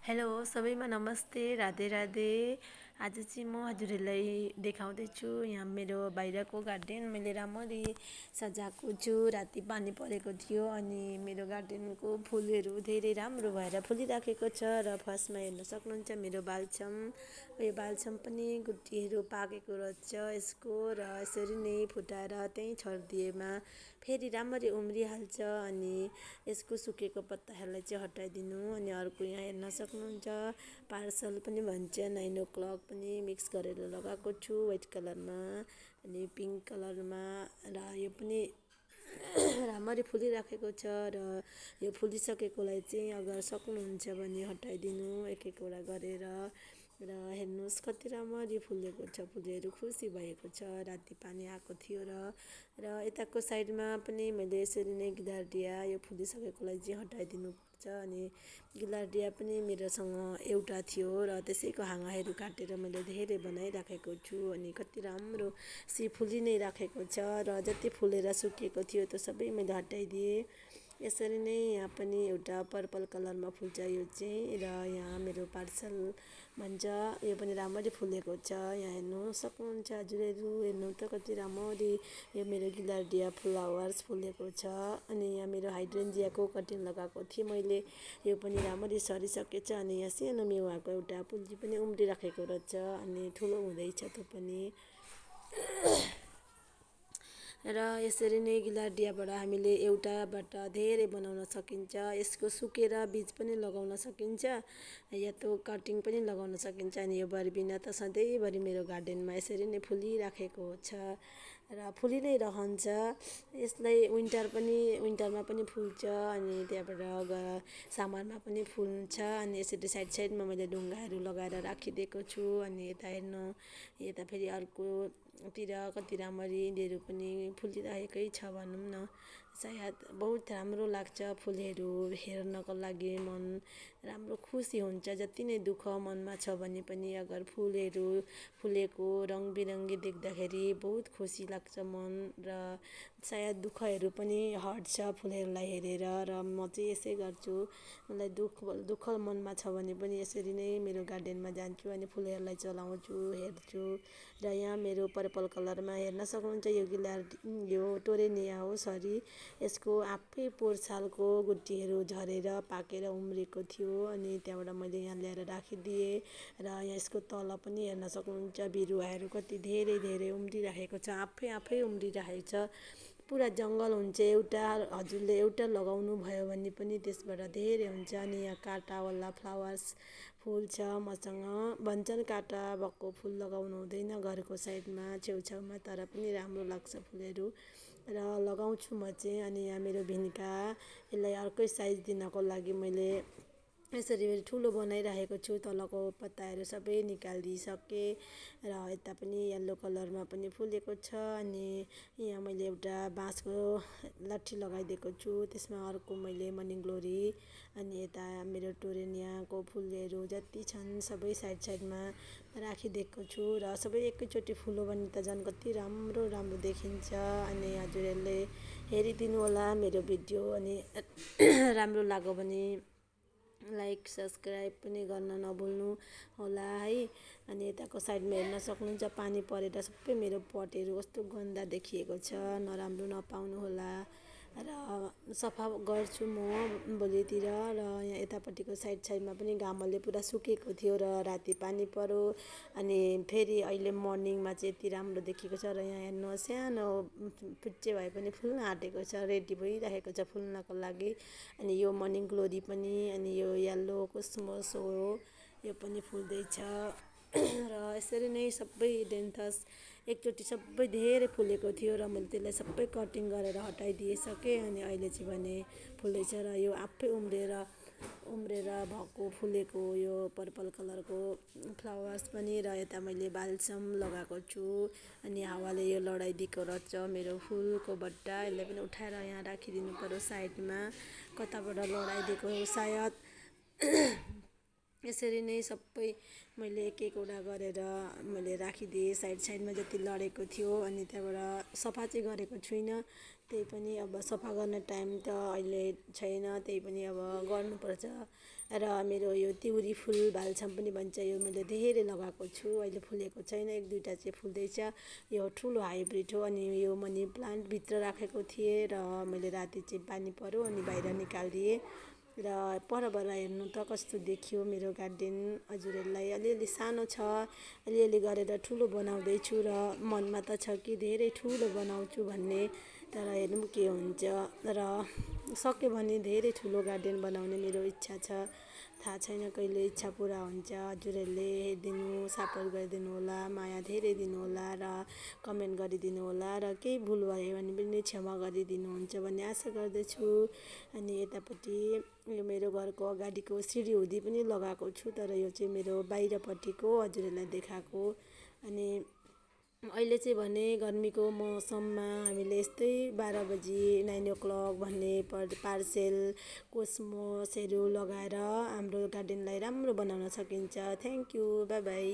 Hello सबैमा नमस्ते, राधे राधे। आज चाहिँ म हजुरहरूलाई देखाउँदैछु यहाँ मेरो बाहिरको गार्डन मैले राम्ररी सजाएको छु। राति पानी परेको थियो अनि मेरो गार्डनको फुलहरू धेरै राम्रो भएर फुलिराखेको छ। र फर्स्टमा हेर्न सक्नुहुन्छ मेरो बालसम, यो बालसम पनि गुटीहरू पाकेको रहेछ यसको। र यसरी नै फुटाएर त्यहीँ छरिदिएमा फेरि राम्ररी उम्रिहाल्छ। अनि यसको सुकेको पत्ताहरूलाई चाहिँ हटाइदिनु। अनि अर्को यहाँ हेर्न सक्नुहुन्छ पार्सल पनि भन्छ 9 o'clock पनि मिक्स गरेर लगाएको छु व्हाइट कलरमा अनि पिङ्क कलरमा। र यो पनि राम्ररी फुलिराखेको छ। र यो फुलिसकेकोलाई चाहिँ अगर सक्नुहुन्छ भने हटाइदिनु एक एकवटा गरेर। र हेर्नुहोस् कति राम्ररी फुलेको छ, फुलहरू खुसी भएको छ। राति पानी आएको थियो र यताको साइडमा पनि मैले यसरी नै गिलार्डिया यो फुलिसकेकोलाई चाहिँ हटाइदिनु पर्छ। अनि गिलार्डिया पनि मेरोसँग एउटा थियो र त्यसैको हाँगाहरू काटेर मैले धेरै बनाइराखेको छु। अनि कति राम्रो फुली नै राखेको छ। र जति फुलेर सुकेको थियो त्यो सबै मैले हटाइदिएँ। यसरी नै यहाँ पनि एउटा पर्पल कलरमा फुल्छ यो चाहिँ। र यहाँ मेरो पार्सल भन्छ यो पनि राम्ररी फुलेको छ। यहाँ हेर्नु सक्नुहुन्छ हजुरहरू, हेर्नु त कति राम्ररी यो मेरो गिलार्डिया फ्लावर्स फुलेको छ। अनि यहाँ मेरो हाइड्रेन्जियाको कटिङ लगाएको थिएँ मैले, यो पनि राम्ररी सरिसकेछ। अनि यहाँ सानो मेवाको एउटा पुल्जी पनि उम्रिराखेको रहेछ अनि ठुलो हुँदैछ त्यो पनि। र यसरी नै गिलार्डियाबाट हामीले एउटाबाट धेरै बनाउन सकिन्छ। यसको सुकेर बीज पनि लगाउन सकिन्छ या त कटिङ पनि लगाउन सकिन्छ। अनि यो बर्बिना त सधैँभरि मेरो गार्डनमा यसरी नै फुलिराखेको छ र फुलि नै रहन्छ। यसलाई विन्टरमा पनि फुल्छ अनि त्यहाँबाट समरमा पनि फुल्छ। अनि यसरी साइड साइडमा मैले ढुङ्गाहरू लगाएर राखिदिएको छु। अनि यता हेर्नु, यता फेरि अर्कोतिर कति राम्ररी यिनीहरू पनि फुलिरहेकै छ भनौँ न। सायद बहुत राम्रो लाग्छ फुलहरू हेर्नको लागि, मन राम्रो खुसी हुन्छ। जति नै दुःख मनमा छ भने पनि अगर फुलहरू फुलेको रङबिरङ्गी देख्दाखेरि बहुत खुसी लाग्छ मन। र सायद दुःखहरू पनि हट्छ फुलहरूलाई हेरेर। र म चाहिँ यसै गर्छु, मलाई दुःख मनमा छ भने पनि यसरी नै मेरो गार्डनमा जान्छु अनि फुलहरूलाई चलाउँछु, हेर्छु। र यहाँ मेरो पर्पल कलरमा हेर्न सक्नुहुन्छ यो टोरेनिया हो, सरी यसको आफै पोहोर सालको गुटीहरू झरेर पाकेर उम्रेको थियो। अनि त्यहाँबाट मैले यहाँ ल्याएर राखिदिएँ। र यहाँ यसको तल पनि हेर्न सक्नुहुन्छ बिरुवाहरू कति धेरै धेरै उम्रिराखेको छ, आफै उम्रिराखेको छ। पुरा जङ्गल हुन्छ, हजुरले एउटा लगाउनु भयो भने पनि त्यसबाट धेरै हुन्छ। अनि यहाँ काँटावाला फ्लावर्स फुल छ मसँग, भन्छन् काँटा भएको फुल लगाउनु हुँदैन घरको साइडमा छेउछाउमा, तर पनि राम्रो लाग्छ फुलहरू र लगाउँछु म चाहिँ। अनि यहाँ मेरो भिन्का, यसलाई अर्कै साइज दिनको लागि मैले यसरी ठुलो बनाइराखेको छु। तलको पत्ताहरू सबै निकालिदिइसकेँ। र यता पनि येल्लो कलरमा पनि फुलेको छ। अनि यहाँ मैले एउटा बाँसको लट्ठी लगाइदिएको छु, त्यसमा अर्को मैले मनी ग्लोरी अनि यता मेरो टोरेनियाको फुलहरू जति छन् सबै साइड साइडमा राखिदिएको छु। र सबै एकैचोटि फुल्यो भने त झन् कति राम्रो राम्रो देखिन्छ। अनि हजुरहरूले हेरिदिनु होला मेरो भिडियो। अनि राम्रो लाग्यो भने लाइक सब्सक्राइब पनि गर्न नभुल्नु होला है। अनि यताको साइडमा हेर्न सक्नुहुन्छ पानी परेर सबै मेरो पटहरू कस्तो गन्दा देखिएको छ, नराम्रो नपाउनु होला। र सफा गर्छु म भोलितिर। र यहाँ यतापट्टिको साइडमा पनि घामले पुरा सुकेको थियो र राति पानी पर्यो। अनि फेरि अहिले मर्निङमा चाहिँ यति राम्रो देखिएको छ। र यहाँ हेर्नु सानो पुच्चे भए पनि फुल्न आँटेको छ, रेडी भइरहेको छ फुल्नको लागि। अनि यो मर्निङ ग्लोरी पनि, अनि यो येल्लो कोस्मोस हो यो पनि फुल्दैछ। र यसरी नै सबै डेन्थस एकचोटि सबै धेरै फुलेको थियो र मैले त्यसलाई सबै कटिङ गरेर हटाइदिइसकेँ। अनि अहिले चाहिँ भने फुल्दैछ र यो आफै उम्रेर भएको फुलेको यो पर्पल कलरको फ्लावर्स पनि। र यता मैले बालसम लगाएको छु अनि हावाले यो लडाइदिएको रहेछ मेरो फुलको बट्टा, यसलाई पनि उठाएर यहाँ राखिदिनु पर्यो साइडमा, कताबाट लडाइदिएको सायद यसरी नै सबै मैले एक एकवटा गरेर मैले राखिदिएँ साइडमा जति लडेको थियो। अनि त्यहाँबाट सफा चाहिँ गरेको छुइनँ, त्यही पनि अब सफा गर्ने टाइम त अहिले छैन, त्यही पनि अब गर्नुपर्छ। र मेरो यो तिउरी फुल भालछाम पनि भन्छ, यो मैले धेरै लगाएको छु, अहिले फुलेको छैन, एक दुईवटा चाहिँ फुल्दैछ। यो ठुलो हाइब्रिड हो। अनि यो मनी प्लान्ट भित्र राखेको थिएँ र मैले राति चाहिँ पानी पर्यो अनि बाहिर निकालिदिएँ। र परबाट हेर्नु त कस्तो देखियो मेरो गार्डन। हजुरहरूलाई अलिअलि सानो छ, अलिअलि गरेर ठुलो बनाउँदैछु र मनमा त छ कि धेरै ठुलो बनाउँछु भन्ने, तर हेरौँ के हुन्छ। र सक्यो भने धेरै ठुलो गार्डन बनाउने मेरो इच्छा छ, थाहा छैन कहिले इच्छा पुरा हुन्छ। हजुरहरूले हेरिदिनु, सपोर्ट गरिदिनु होला, माया धेरै दिनुहोला र कमेन्ट गरिदिनु होला, र केही भुल भयो भने पनि क्षमा गरिदिनुहुन्छ भन्ने आशा गर्दछु। अनि यतापट्टि यो मेरो घरको अगाडिको सिँढी हुडी पनि लगाएको छु, तर यो चाहिँ मेरो बाहिरपट्टिको हजुरहरूलाई देखाएको। अनि अहिले चाहिँ भने गर्मीको मौसममा हामीले यस्तै 12 बजी 9 o'clock भन्ने पार्सेल कोस्मोसहरू लगाएर हाम्रो गार्डनलाई राम्रो बनाउन सकिन्छ। Thank you, by by.